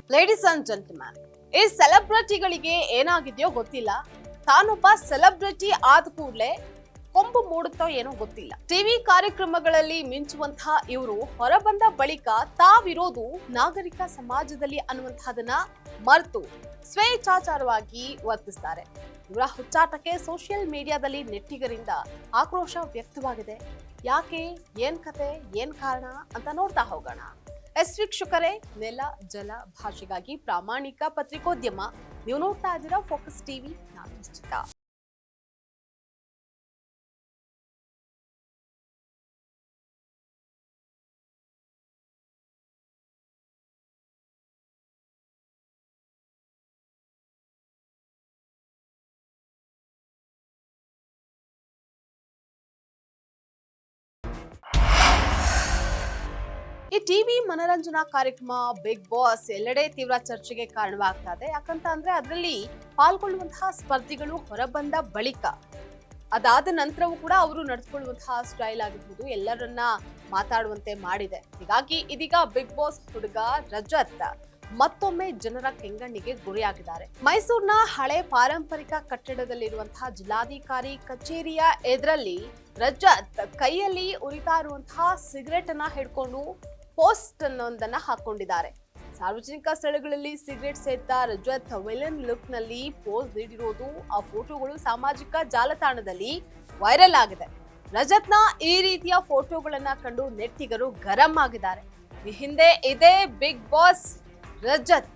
Ladies and gentleman, ಈ ಸೆಲೆಬ್ರಿಟಿಗಳಿಗೆ ಏನಾಗಿದೆಯೋ ಗೊತ್ತಿಲ್ಲ. ತಾನೊಬ್ಬ celebrity ಆದ ಕೂಡಲೇ ಕೊಂಬು ಮೂಡುತ್ತೋ ಏನೋ ಗೊತ್ತಿಲ್ಲ. ಟಿವಿ ಕಾರ್ಯಕ್ರಮಗಳಲ್ಲಿ ಮಿಂಚುವಂತಹ ಇವರು ಹೊರಬಂದ ಬಳಿಕ ತಾವಿರೋದು ನಾಗರಿಕ ಸಮಾಜದಲ್ಲಿ ಅನ್ನುವಂತಹದನ್ನ ಮರೆತು ಸ್ವೇಚ್ಛಾಚಾರವಾಗಿ ವರ್ತಿಸ್ತಾರೆ. ಇವರ ಹುಚ್ಚಾಟಕ್ಕೆ ಸೋಷಿಯಲ್ ಮೀಡಿಯಾದಲ್ಲಿ ನೆಟ್ಟಿಗರಿಂದ ಆಕ್ರೋಶ ವ್ಯಕ್ತವಾಗಿದೆ. ಯಾಕೆ, ಏನ್ ಕತೆ, ಏನ್ ಕಾರಣ ಅಂತ ನೋಡ್ತಾ ಹೋಗೋಣ. ವೀಕ್ಷಕರೇ, ನೆಲ ಜಲ ಭಾಷೆಗಾಗಿ ಪ್ರಾಮಾಣಿಕ ಪತ್ರಿಕೋದ್ಯಮ. ನೀವು ನೋಡ್ತಾ ಇದ್ದೀರಾ ಫೋಕಸ್ ಟಿವಿ. ನಾನು ನಿಶ್ಚಿತ. ಈ ಟಿವಿ ಮನರಂಜನಾ ಕಾರ್ಯಕ್ರಮ ಬಿಗ್ ಬಾಸ್ ಎಲ್ಲೆಡೆ ತೀವ್ರ ಚರ್ಚೆಗೆ ಕಾರಣವಾಗ್ತಾ ಇದೆ. ಯಾಕಂತ ಅಂದ್ರೆ ಅದರಲ್ಲಿ ಪಾಲ್ಗೊಳ್ಳುವಂತಹ ಸ್ಪರ್ಧಿಗಳು ಹೊರಬಂದ ಬಳಿಕ, ಅದಾದ ನಂತರವೂ ಕೂಡ ಅವರು ನಡೆದುಕೊಳ್ಳುವಂತಹ ಸ್ಟೈಲ್ ಆಗಿರ್ಬೋದು ಎಲ್ಲರನ್ನ ಮಾತಾಡುವಂತೆ ಮಾಡಿದೆ. ಹೀಗಾಗಿ ಇದೀಗ ಬಿಗ್ ಬಾಸ್ ಹುಡುಗ ರಜತ್ ಮತ್ತೊಮ್ಮೆ ಜನರ ಕೆಂಗಣ್ಣಿಗೆ ಗುರಿಯಾಗಿದ್ದಾರೆ. ಮೈಸೂರಿನ ಹಳೆ ಪಾರಂಪರಿಕ ಕಟ್ಟಡದಲ್ಲಿರುವಂತಹ ಜಿಲ್ಲಾಧಿಕಾರಿ ಕಚೇರಿಯ ಎದುರಲ್ಲಿ ರಜತ್ ಕೈಯಲ್ಲಿ ಉರಿತಾ ಇರುವಂತಹ ಸಿಗರೆಟ್ ಅನ್ನ ಹಿಡ್ಕೊಂಡು ಪೋಸ್ಟ್ ಅನ್ನೊಂದನ್ನ ಹಾಕೊಂಡಿದ್ದಾರೆ. ಸಾರ್ವಜನಿಕ ಸ್ಥಳಗಳಲ್ಲಿ ಸಿಗರೆಟ್ ಸೇರ್ತಾ ರಜತ್ ವಿಲನ್ ಲುಕ್ ನಲ್ಲಿ ಪೋಸ್ ನೀಡಿರೋದು, ಆ ಫೋಟೋಗಳು ಸಾಮಾಜಿಕ ಜಾಲತಾಣದಲ್ಲಿ ವೈರಲ್ ಆಗಿದೆ. ರಜತ್ನ ಈ ರೀತಿಯ ಫೋಟೋಗಳನ್ನ ಕಂಡು ನೆಟ್ಟಿಗರು ಗರಂ ಆಗಿದ್ದಾರೆ. ಈ ಹಿಂದೆ ಇದೇ ಬಿಗ್ ಬಾಸ್ ರಜತ್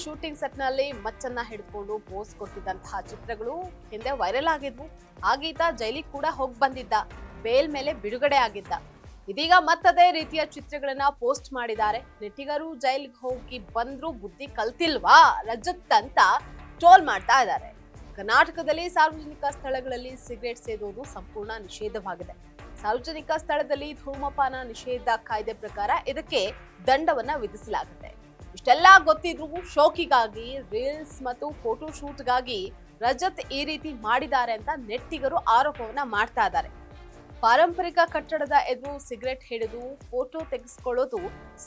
ಶೂಟಿಂಗ್ ಸೆಟ್ ನಲ್ಲಿ ಮಚ್ಚನ್ನ ಹಿಡ್ಕೊಂಡು ಪೋಸ್ ಕೊಟ್ಟಿದ್ದಂತಹ ಚಿತ್ರಗಳು ಹಿಂದೆ ವೈರಲ್ ಆಗಿದ್ವು. ಆಗೀತ ಜೈಲಿಗೆ ಕೂಡ ಹೋಗಿ ಬಂದಿದ್ದ, ಬೇಲ್ ಮೇಲೆ ಬಿಡುಗಡೆ ಆಗಿದ್ದ. ಇದೀಗ ಮತ್ತದೇ ರೀತಿಯ ಚಿತ್ರಗಳನ್ನ ಪೋಸ್ಟ್ ಮಾಡಿದ್ದಾರೆ. ನೆಟ್ಟಿಗರು ಜೈಲಿಗೆ ಹೋಗಿ ಬಂದ್ರು ಬುದ್ಧಿ ಕಲ್ತಿಲ್ವಾ ರಜತ್ ಅಂತ ಟ್ರೋಲ್ ಮಾಡ್ತಾ ಇದ್ದಾರೆ. ಕರ್ನಾಟಕದಲ್ಲಿ ಸಾರ್ವಜನಿಕ ಸ್ಥಳಗಳಲ್ಲಿ ಸಿಗರೆಟ್ ಸೇದೋದು ಸಂಪೂರ್ಣ ನಿಷೇಧವಾಗಿದೆ. ಸಾರ್ವಜನಿಕ ಸ್ಥಳದಲ್ಲಿ ಧೂಮಪಾನ ನಿಷೇಧ ಕಾಯ್ದೆ ಪ್ರಕಾರ ಇದಕ್ಕೆ ದಂಡವನ್ನ ವಿಧಿಸಲಾಗುತ್ತೆ. ಇಷ್ಟೆಲ್ಲ ಗೊತ್ತಿದ್ರು ಶೋಕಿಗಾಗಿ, ರೀಲ್ಸ್ ಮತ್ತು ಫೋಟೋ ಶೂಟ್ಗಾಗಿ ರಜತ್ ಈ ರೀತಿ ಮಾಡಿದ್ದಾರೆ ಅಂತ ನೆಟ್ಟಿಗರು ಆರೋಪವನ್ನ ಮಾಡ್ತಾ ಇದ್ದಾರೆ. ಪಾರಂಪರಿಕ ಕಟ್ಟಡದ ಎದುರು ಸಿಗರೆಟ್ ಹಿಡಿದು ಫೋಟೋ ತೆಗೆಸಿಕೊಳ್ಳೋದು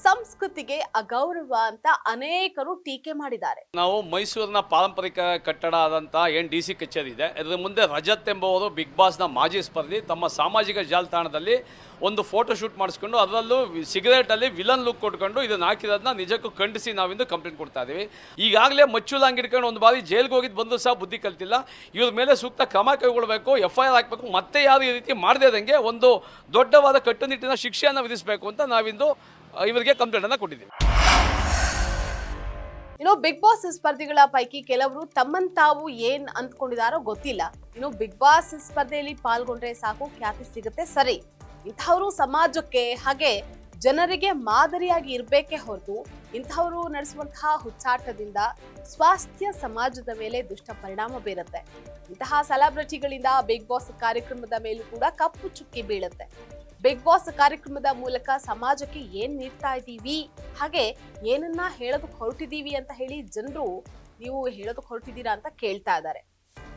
ಸಂಸ್ಕೃತಿಗೆ ಅಗೌರವ ಅಂತ ಅನೇಕರು ಟೀಕೆ ಮಾಡಿದ್ದಾರೆ. ನಾವು ಮೈಸೂರಿನ ಪಾರಂಪರಿಕ ಕಟ್ಟಡ ಆದಂತಹ DC ಕಚೇರಿ ಇದೆ. ಇದರ ಮುಂದೆ ರಜತ್ ಎಂಬುವರು ಬಿಗ್ ಬಾಸ್ನ ಮಾಜಿ ಸ್ಪರ್ಧಿ ತಮ್ಮ ಸಾಮಾಜಿಕ ಜಾಲತಾಣದಲ್ಲಿ ಒಂದು ಫೋಟೋ ಶೂಟ್ ಮಾಡಿಸ್ಕೊಂಡು ಅದರಲ್ಲೂ ಸಿಗರೇಟ್ ಅಲ್ಲಿ ವಿಲನ್ ಲುಕ್ ಕೊಟ್ಕೊಂಡು ಇದನ್ನ ಹಾಕಿರೋದನ್ನ ನಿಜಕ್ಕೂ ಖಂಡಿಸಿ ನಾವಿಂದು ಕಂಪ್ಲೇಂಟ್ ಕೊಡ್ತಾ ಇದೀವಿ. ಈಗಾಗಲೇ ಮಚ್ಚುಲಾಂಗ್ ಹಿಡ್ಕೊಂಡು ಒಂದು ಬಾರಿ ಜೈಲ್ಗೆ ಹೋಗಿದ್ದು ಬಂದು ಸಹ ಬುದ್ಧಿ ಕಲ್ತಿಲ್ಲ. ಇವ್ರ ಮೇಲೆ ಸೂಕ್ತ ಕ್ರಮ ಕೈಗೊಳ್ಳಬೇಕು, FIR ಹಾಕಬೇಕು. ಮತ್ತೆ ಯಾರು ಈ ರೀತಿ ಮಾಡದೇದಂಗೆ ಒಂದು ದೊಡ್ಡವಾದ ಕಟ್ಟುನಿಟ್ಟಿನ ಶಿಕ್ಷೆಯನ್ನು ವಿಧಿಸಬೇಕು ಅಂತ ನಾವಿಂದು ಇವರಿಗೆ ಕಂಪ್ಲೇಂಟ್ ಅನ್ನ ಕೊಟ್ಟಿದ್ದೀವಿ. ಬಿಗ್ ಬಾಸ್ ಸ್ಪರ್ಧಿಗಳ ಪೈಕಿ ಕೆಲವರು ತಮ್ಮನ್ ತಾವು ಏನ್ ಅಂದ್ಕೊಂಡಿದಾರೋ ಗೊತ್ತಿಲ್ಲ. ಬಿಗ್ ಬಾಸ್ ಸ್ಪರ್ಧೆಯಲ್ಲಿ ಪಾಲ್ಗೊಂಡ್ರೆ ಸಾಕು, ಖ್ಯಾತಿ ಸಿಗುತ್ತೆ, ಸರಿ. ಇಂಥವರು ಸಮಾಜಕ್ಕೆ ಹಾಗೆ ಜನರಿಗೆ ಮಾದರಿಯಾಗಿ ಇರಬೇಕೇ ಹೊರತು ಇಂಥವರು ನಡೆಸುವಂತಹ ಹುಚ್ಚಾಟದಿಂದ ಸ್ವಾಸ್ಥ್ಯ ಸಮಾಜದ ಮೇಲೆ ದುಷ್ಟ ಪರಿಣಾಮ ಬೀರುತ್ತೆ. ಇಂತಹ ಸೆಲೆಬ್ರಿಟಿಗಳಿಂದ ಬಿಗ್ ಬಾಸ್ ಕಾರ್ಯಕ್ರಮದ ಮೇಲೂ ಕೂಡ ಕಪ್ಪು ಚುಕ್ಕಿ ಬೀಳುತ್ತೆ. ಬಿಗ್ ಬಾಸ್ ಕಾರ್ಯಕ್ರಮದ ಮೂಲಕ ಸಮಾಜಕ್ಕೆ ಏನ್ ನೀಡ್ತಾ ಇದ್ದೀವಿ, ಹಾಗೆ ಏನನ್ನ ಹೇಳೋದಕ್ಕೆ ಹೊರಟಿದೀವಿ ಅಂತ ಹೇಳಿ ಜನರು ನೀವು ಹೇಳೋದಕ್ಕೆ ಹೊರಟಿದ್ದೀರಾ ಅಂತ ಕೇಳ್ತಾ ಇದ್ದಾರೆ.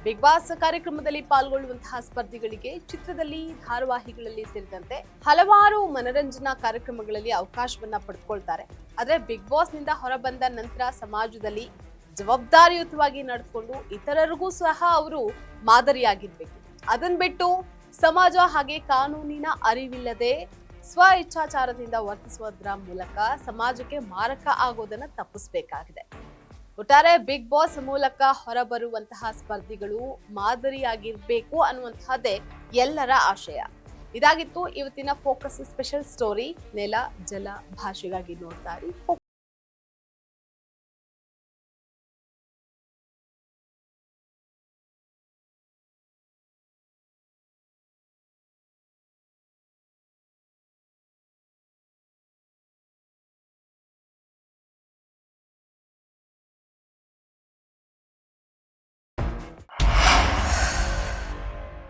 ಬಿಗ್ ಬಾಸ್ ಕಾರ್ಯಕ್ರಮದಲ್ಲಿ ಪಾಲ್ಗೊಳ್ಳುವಂತಹ ಸ್ಪರ್ಧಿಗಳಿಗೆ ಚಿತ್ರದಲ್ಲಿ, ಧಾರಾವಾಹಿಗಳಲ್ಲಿ ಸೇರಿದಂತೆ ಹಲವಾರು ಮನರಂಜನಾ ಕಾರ್ಯಕ್ರಮಗಳಲ್ಲಿ ಅವಕಾಶವನ್ನ ಪಡೆದುಕೊಳ್ತಾರೆ. ಆದ್ರೆ ಬಿಗ್ ಬಾಸ್ ನಿಂದ ಹೊರಬಂದ ನಂತರ ಸಮಾಜದಲ್ಲಿ ಜವಾಬ್ದಾರಿಯುತವಾಗಿ ನಡೆದುಕೊಂಡು ಇತರರಿಗೂ ಸಹ ಅವರು ಮಾದರಿಯಾಗಿರ್ಬೇಕು. ಅದನ್ ಬಿಟ್ಟು ಸಮಾಜ ಹಾಗೆ ಕಾನೂನಿನ ಅರಿವಿಲ್ಲದೆ ಸ್ವ ಇಚ್ಛಾಚಾರದಿಂದ ವರ್ತಿಸುವುದರ ಮೂಲಕ ಸಮಾಜಕ್ಕೆ ಮಾರಕ ಆಗೋದನ್ನ ತಪ್ಪಿಸಬೇಕಾಗಿದೆ. ಒಟ್ಟಾರೆ ಬಿಗ್ ಬಾಸ್ ಮೂಲಕ ಹೊರಬರುವಂತಹ ಸ್ಪರ್ಧಿಗಳು ಮಾದರಿಯಾಗಿರ್ಬೇಕು ಅನ್ನುವಂತಹದ್ದೇ ಎಲ್ಲರ ಆಶಯ. ಇದಾಗಿತ್ತು ಇವತ್ತಿನ ಫೋಕಸ್ ಸ್ಪೆಷಲ್ ಸ್ಟೋರಿ. ನೆಲ ಜಲ ಭಾಷೆಗಾಗಿ ನೋಡ್ತಾ ಇರಿ.